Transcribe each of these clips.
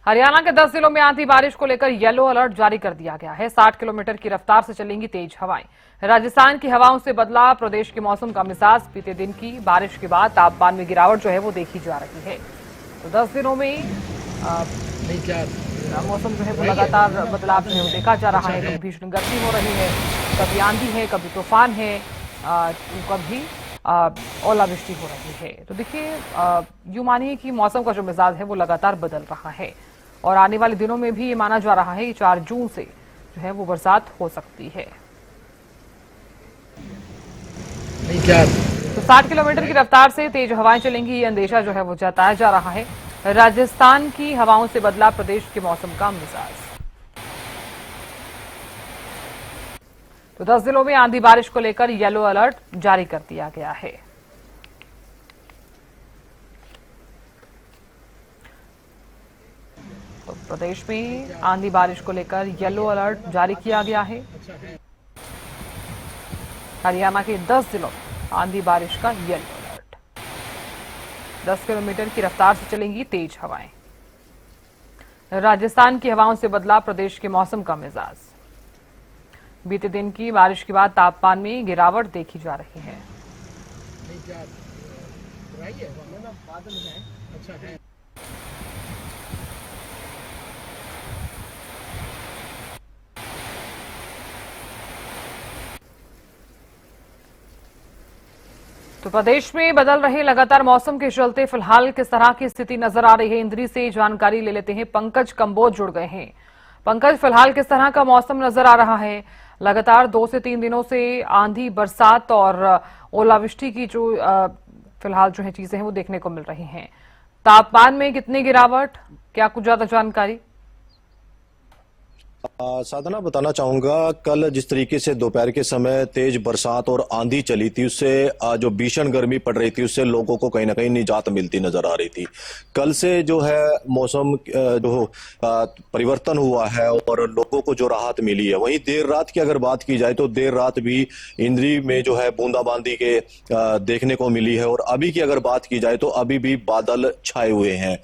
हरियाणा के 10 जिलों में आंधी बारिश को लेकर येलो अलर्ट जारी कर दिया गया है। 60 किलोमीटर की रफ्तार से चलेंगी तेज हवाएं। राजस्थान की हवाओं से बदला प्रदेश के मौसम का मिजाज। बीते दिन की बारिश के बाद तापमान में गिरावट जो है वो देखी जा रही है। तो 10 दिनों में मौसम जो है वो लगातार बदलाव जो है वो देखा जा रहा है। कभी भीषण गर्मी हो रही है, कभी आंधी है, कभी तूफान है, कभी ओलावृष्टि हो रही है। तो देखिए, यूं मानिए कि मौसम का जो मिजाज है वो लगातार बदल रहा है और आने वाले दिनों में भी ये माना जा रहा है कि 4 जून से जो है वो बरसात हो सकती है। तो 60 किलोमीटर की रफ्तार से तेज हवाएं चलेंगी, ये अंदेशा जो है वो जताया जा रहा है। राजस्थान की हवाओं से बदला प्रदेश के मौसम का मिजाज। तो 10 जिलों में आंधी बारिश को लेकर येलो अलर्ट जारी कर दिया गया है। तो प्रदेश में आंधी बारिश को लेकर येलो अलर्ट जारी किया गया है। हरियाणा के 10 जिलों में आंधी बारिश का येलो अलर्ट। 10 किलोमीटर की रफ्तार से चलेंगी तेज हवाएं। राजस्थान की हवाओं से बदला प्रदेश के मौसम का मिजाज। बीते दिन की बारिश के बाद तापमान में गिरावट देखी जा रही है। तो प्रदेश में बदल रहे लगातार मौसम के चलते फिलहाल किस तरह की स्थिति नजर आ रही है, इंद्री से जानकारी ले लेते हैं। पंकज कंबोज जुड़ गए हैं। पंकज, फिलहाल किस तरह का मौसम नजर आ रहा है? लगातार 2 से 3 दिनों से आंधी, बरसात और ओलावृष्टि की जो फिलहाल जो है चीजें हैं वो देखने को मिल रही हैं। तापमान में कितनी गिरावट, क्या कुछ ज्यादा जानकारी? साधना, बताना चाहूंगा, कल जिस तरीके से दोपहर के समय तेज बरसात और आंधी चली थी, उससे जो भीषण गर्मी पड़ रही थी उससे लोगों को कहीं ना कहीं निजात मिलती नजर आ रही थी। कल से जो है मौसम जो परिवर्तन हुआ है और लोगों को जो राहत मिली है। वहीं देर रात की अगर बात की जाए तो देर रात भी इंद्री में जो है बूंदाबांदी के देखने को मिली है। और अभी की अगर बात की जाए तो अभी भी बादल छाए हुए हैं।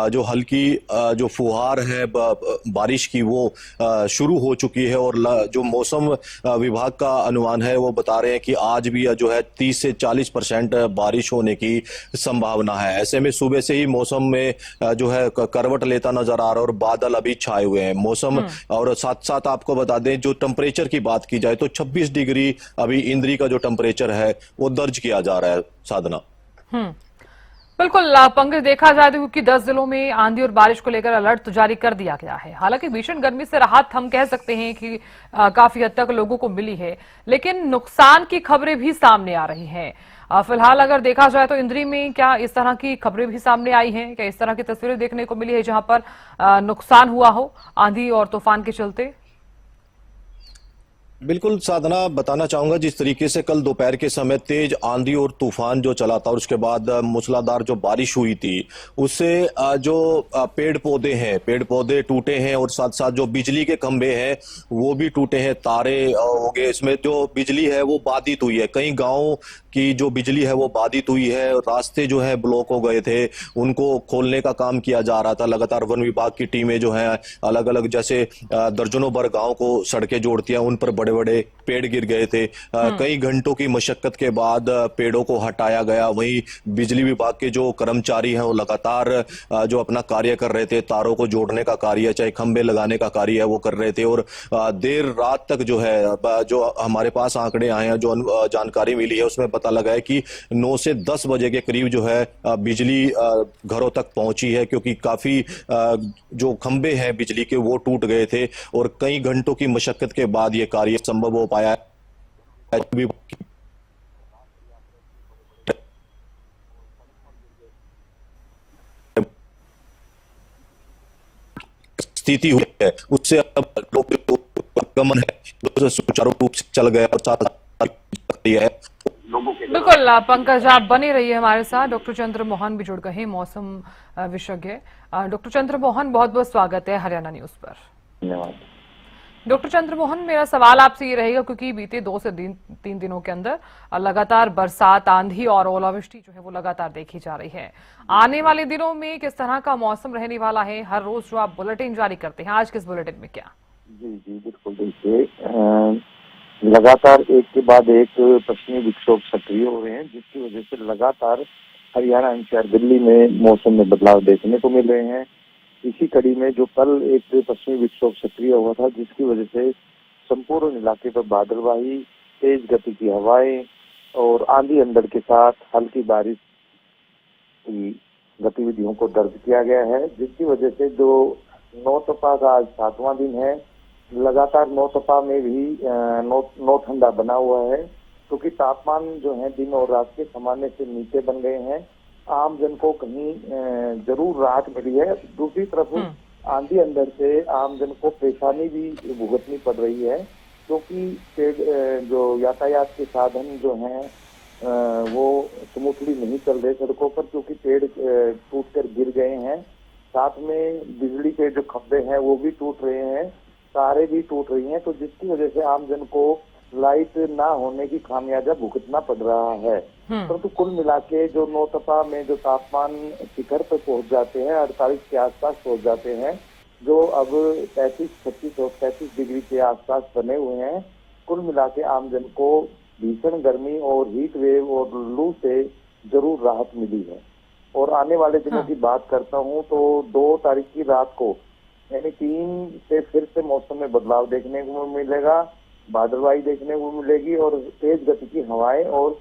जो हल्की जो फुहार है बारिश की वो शुरू हो चुकी है। और जो मौसम विभाग का अनुमान है वो बता रहे हैं कि आज भी जो है 30 से 40% बारिश होने की संभावना है। ऐसे में सुबह से ही मौसम में जो है करवट लेता नजर आ रहा है और बादल अभी छाए हुए हैं मौसम। और साथ साथ आपको बता दें, जो टेम्परेचर की बात की जाए तो 26 डिग्री अभी इंद्री का जो टेम्परेचर है वो दर्ज किया जा रहा है। साधना, बिल्कुल पंकज, देखा जाए तो क्योंकि 10 जिलों में आंधी और बारिश को लेकर अलर्ट तो जारी कर दिया गया है। हालांकि भीषण गर्मी से राहत हम कह सकते हैं कि काफी हद तक लोगों को मिली है, लेकिन नुकसान की खबरें भी सामने आ रही हैं। फिलहाल अगर देखा जाए तो इंद्री में क्या इस तरह की खबरें भी सामने आई हैं? क्या इस तरह की तस्वीरें देखने को मिली है जहां पर नुकसान हुआ हो आंधी और तूफान के चलते? बिल्कुल साधना, बताना चाहूंगा, जिस तरीके से कल दोपहर के समय तेज आंधी और तूफान जो चला था और उसके बाद मूसलाधार जो बारिश हुई थी उससे जो पेड़ पौधे टूटे हैं और साथ साथ जो बिजली के खंभे हैं वो भी टूटे हैं, तारे हो गए। इसमें जो बिजली है वो बाधित हुई है। कई गांवों की जो बिजली है वो बाधित हुई है। रास्ते जो है ब्लॉक हो गए थे, उनको खोलने का काम किया जा रहा था। लगातार वन विभाग की टीमें जो है अलग अलग, जैसे दर्जनों भर गांव को सड़कें जोड़ती हैं, उन पर बड़े बड़े पेड़ गिर गए थे। कई घंटों की मशक्कत के बाद पेड़ों को हटाया गया। वहीं बिजली विभाग के जो कर्मचारी हैं वो लगातार जो अपना कार्य कर रहे थे, तारों को जोड़ने का कार्य, चाहे खंभे लगाने का कार्य है वो कर रहे थे। और देर रात तक जो है, जो हमारे पास आंकड़े आए हैं, जो जानकारी मिली है उसमें पता लगा है कि 9 से 10 बजे के करीब जो है बिजली घरों तक पहुंची है, क्योंकि काफी जो खंभे हैं बिजली के वो टूट गए थे। और कई घंटों की मशक्कत के बाद ये कार्य संभव हो पाया है। स्थिति हुई है उससे अब लोग आगमन है सुचारू रूप से चल गया और है। बिल्कुल पंकज, आप बने रहिए हमारे साथ। डॉक्टर चंद्र मोहन भी जुड़ गए हैं, मौसम विशेषज्ञ। डॉक्टर चंद्र मोहन, बहुत बहुत स्वागत है हरियाणा न्यूज पर। धन्यवाद। डॉक्टर चंद्रमोहन, मेरा सवाल आपसे ये रहेगा क्योंकि बीते 2 से 3 दिनों के अंदर लगातार बरसात, आंधी और ओलावृष्टि जो है वो लगातार देखी जा रही है। आने वाले दिनों में किस तरह का मौसम रहने वाला है? हर रोज जो आप बुलेटिन जारी करते हैं, आज किस बुलेटिन में क्या? जी जी बिल्कुल। देखिए, लगातार एक के बाद एक पश्चिमी विक्षोभ सक्रिय हो रहे हैं, जिसकी वजह से लगातार हरियाणा, एनसीआर, दिल्ली में मौसम में बदलाव देखने को मिल रहे हैं। इसी कड़ी में जो कल एक पश्चिमी विक्षोभ सक्रिय हुआ था, जिसकी वजह से संपूर्ण इलाके पर बादलवाही, तेज गति की हवाएं और आंधी अंधड़ के साथ हल्की बारिश की गतिविधियों को दर्ज किया गया है, जिसकी वजह से जो नौतपा का आज 7वां दिन है, लगातार नौतपा में भी नौ ठंडा बना हुआ है, क्योंकि तापमान जो है दिन और रात के सामान्य से नीचे बन गए हैं। आम जन को कहीं जरूर राहत मिली है। दूसरी तरफ आंधी अंदर से आम जन को परेशानी भी भुगतनी पड़ रही है, क्योंकि जो यातायात के साधन जो हैं वो स्मूथली नहीं चल रहे सड़कों पर, क्योंकि पेड़ टूट कर गिर गए हैं। साथ में बिजली के जो खंभे हैं वो भी टूट रहे हैं, तारें भी टूट रही हैं, तो जिसकी वजह से आम जन को लाइट ना होने की खामियाजा भुगतना पड़ रहा है। परंतु कुल मिला के जो नौतपा में जो तापमान शिखर पर पहुंच जाते हैं, 48 के आसपास पहुंच जाते हैं, जो अब 35, 36 और 35 डिग्री के आसपास बने हुए हैं, कुल मिला के आम जन को भीषण गर्मी और हीट वेव और लू से जरूर राहत मिली है। और आने वाले दिनों की बात करता हूं तो 2 तारीख की रात को, यानी 3 से फिर से मौसम में बदलाव देखने को मिलेगा, बादलवाही देखने को मिलेगी और तेज गति की हवाएं और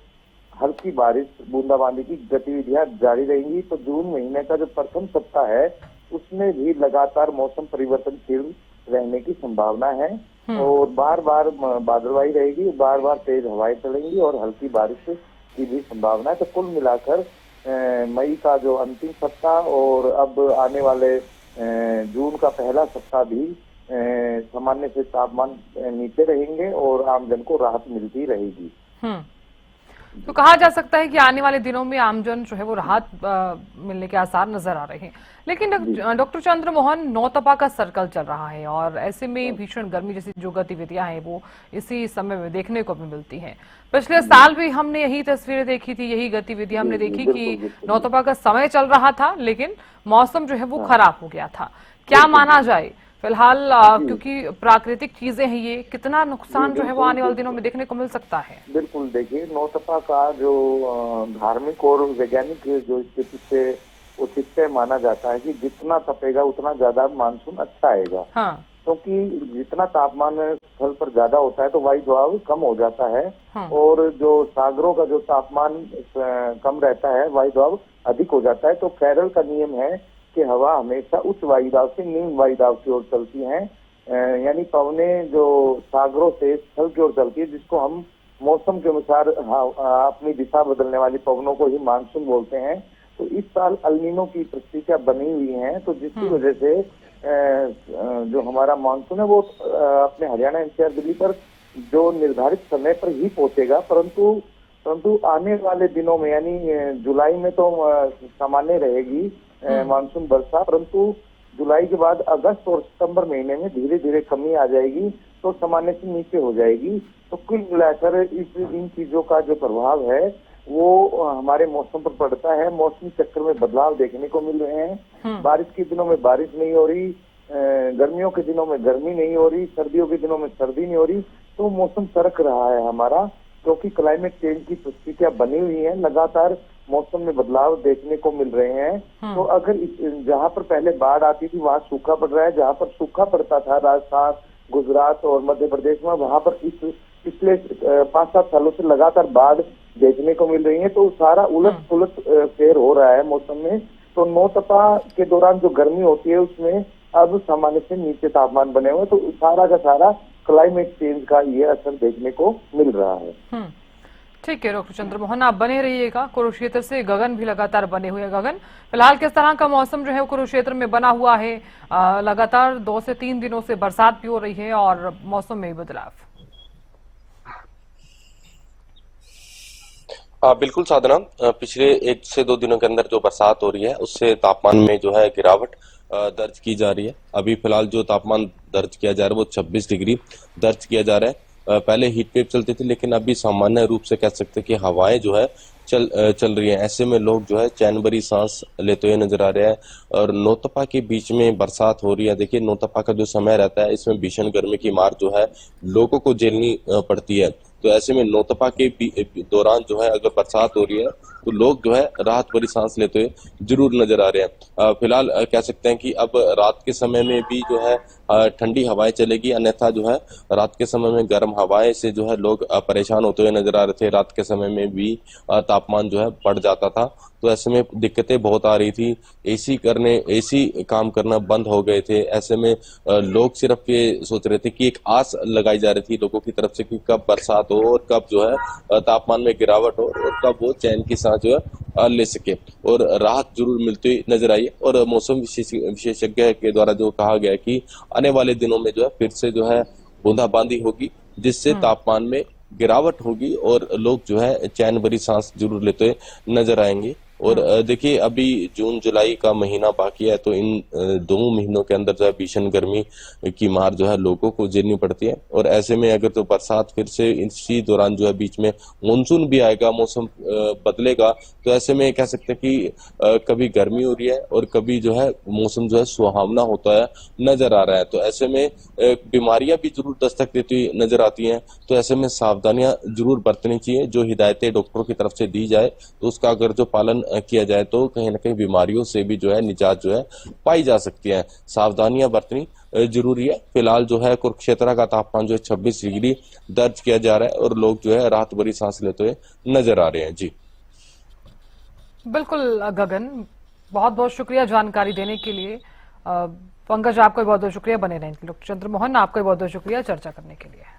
हल्की बारिश, बूंदाबांदी की गतिविधियां जारी रहेंगी। तो जून महीने का जो प्रथम सप्ताह है उसमें भी लगातार मौसम परिवर्तनशील रहने की संभावना है और बार बार बादलवाही रहेगी, बार बार तेज हवाएं चलेंगी और हल्की बारिश की भी संभावना है। तो कुल मिलाकर मई का जो अंतिम सप्ताह और अब आने वाले जून का पहला सप्ताह भी सामान्य से तापमान नीचे रहेंगे और आम जन को राहत मिलती रहेगी। तो कहा जा सकता है कि आने वाले दिनों में आमजन जो है वो राहत मिलने के आसार नजर आ रहे हैं। लेकिन डॉक्टर चंद्रमोहन, नौतपा का सर्कल चल रहा है और ऐसे में भीषण गर्मी जैसी जो गतिविधियां हैं वो इसी समय में देखने को भी मिलती हैं। पिछले साल भी हमने यही तस्वीरें देखी थी, यही गतिविधियां हमने देखी कि नौतपा का समय चल रहा था लेकिन मौसम जो है वो खराब हो गया था। क्या माना जाए फिलहाल, क्योंकि प्राकृतिक चीजें हैं ये, कितना नुकसान जो है वो आने वाले दिनों में देखने को मिल सकता है? बिल्कुल, देखिए, नौतपा का जो धार्मिक और वैज्ञानिक जो स्थिति से उचित से माना जाता है कि जितना तपेगा उतना ज्यादा मानसून अच्छा आएगा। क्योंकि जितना तापमान स्थल पर ज्यादा होता है तो वायु दबाव कम हो जाता है और जो सागरों का जो तापमान कम रहता है, वायु दबाव अधिक हो जाता है। तो केरल का नियम है कि हवा हमेशा उच्च वायुदाब से निम्न वायुदाब की ओर चलती है, यानी पवनें जो सागरों से स्थल की ओर चलती है, जिसको हम मौसम के अनुसार अपनी दिशा बदलने वाली पवनों को ही मानसून बोलते हैं। तो इस साल अल्नीनो की परिस्थितियां बनी हुई हैं, तो जिसकी वजह से जो हमारा मानसून है वो अपने हरियाणा, एनसीआर, दिल्ली पर जो निर्धारित समय पर ही पहुंचेगा, परंतु आने वाले दिनों में यानी जुलाई में तो सामान्य रहेगी मानसून वर्षा, परंतु जुलाई के बाद अगस्त और सितंबर महीने में धीरे धीरे कमी आ जाएगी तो सामान्य से नीचे हो जाएगी। तो कुल मिलाकर इन चीजों का जो प्रभाव है वो हमारे मौसम पर पड़ता है। मौसमी चक्र में बदलाव देखने को मिल रहे हैं। बारिश के दिनों में बारिश नहीं हो रही, गर्मियों के दिनों में गर्मी नहीं हो रही, सर्दियों के दिनों में सर्दी नहीं हो रही, तो मौसम सरक रहा है हमारा, क्योंकि क्लाइमेट चेंज की परिस्थितियां बनी हुई हैं, लगातार मौसम में बदलाव देखने को मिल रहे हैं। तो अगर जहां पर पहले बाढ़ आती थी वहां सूखा पड़ रहा है, जहां पर सूखा पड़ता था राजस्थान, गुजरात और मध्य प्रदेश में, वहां पर पिछले 5-7 सालों से लगातार बाढ़ देखने को मिल रही है। तो सारा उलट पुलट फेर हो रहा है मौसम में। तो नौतपा के दौरान जो गर्मी होती है उसमें अब सामान्य से नीचे तापमान बने हुए, तो सारा का सारा क्लाइमेट चेंज का ये असर देखने को मिल रहा है। ठीक है डॉक्टर चंद्रमोहन, आप बने रहिएगा। कुरुक्षेत्र से गगन भी लगातार बने हुए हैं। गगन, फिलहाल किस तरह का मौसम जो है कुरुक्षेत्र में बना हुआ है? लगातार 2 से 3 दिनों से बरसात भी हो रही है और मौसम में भी बदलाव। बिल्कुल साधना, पिछले 1 से 2 दिनों के अंदर जो बरसात हो रही है उससे तापमान में जो है गिरावट दर्ज की जा रही है। अभी फिलहाल जो तापमान दर्ज किया जा रहा है वो 26 डिग्री दर्ज किया जा रहा है। पहले हीट वेव चलती थी, लेकिन अभी सामान्य रूप से कह सकते हैं कि हवाएं जो है चल रही है। ऐसे में लोग जो है चैन भरी सांस लेते हुए नजर आ रहे हैं। और नौतपा के बीच में बरसात हो रही है। देखिए, नौतपा का जो समय रहता है, इसमें भीषण गर्मी की मार जो है लोगों को झेलनी पड़ती है। तो ऐसे में नौतपा के दौरान जो है अगर बरसात हो रही है तो लोग जो है राहत भरी सांस लेते हुए जरूर नजर आ रहे हैं। फिलहाल कह सकते हैं कि अब रात के समय में भी जो है ठंडी हवाएं चलेगी, अन्यथा जो है रात के समय में गर्म हवाएं से जो है लोग परेशान होते हुए नजर आ रहे थे। रात के समय में भी तापमान जो है बढ़ जाता था, तो ऐसे में दिक्कतें बहुत आ रही थी। एसी काम करना बंद हो गए थे। ऐसे में लोग सिर्फ ये सोच रहे थे कि एक आस लगाई जा रही थी लोगों की तरफ से कि कब बरसात हो और कब जो है तापमान में गिरावट हो और कब वो चैन की सांस जो है ले सके। और राहत जरूर मिलती हुई नजर आई। और मौसम विशेषज्ञ के द्वारा जो कहा गया है कि आने वाले दिनों में जो है फिर से जो है बूंदाबांदी होगी, जिससे तापमान में गिरावट होगी और लोग जो है चैन भरी सांस जरूर लेते हुए नजर आएंगे। और देखिए, अभी जून जुलाई का महीना बाकी है, तो इन 2 महीनों के अंदर जो है भीषण गर्मी की मार जो है लोगों को झेलनी पड़ती है। और ऐसे में अगर तो बरसात फिर से इसी दौरान जो है बीच में मानसून भी आएगा, मौसम बदलेगा, तो ऐसे में कह सकते हैं कि कभी गर्मी हो रही है और कभी जो है मौसम जो है सुहावना होता है नजर आ रहा है। तो ऐसे में बीमारियां भी जरूर दस्तक देती हुई नजर आती हैं। तो ऐसे में सावधानियां जरूर बरतनी चाहिए। जो हिदायतें डॉक्टरों की तरफ से दी जाए तो उसका अगर जो पालन किया जाए तो कहीं ना कहीं बीमारियों से भी जो है निजात जो है पाई जा सकती है। सावधानियां बरतनी जरूरी है। फिलहाल जो है कुरुक्षेत्र का तापमान जो है 26 डिग्री दर्ज किया जा रहा है और लोग जो है राहत भरी सांस लेते हुए नजर आ रहे हैं। जी बिल्कुल गगन, बहुत बहुत शुक्रिया जानकारी देने के लिए। पंकज, आपका बहुत बहुत शुक्रिया, बने रहें। चंद्रमोहन, आपका बहुत बहुत शुक्रिया चर्चा करने के लिए।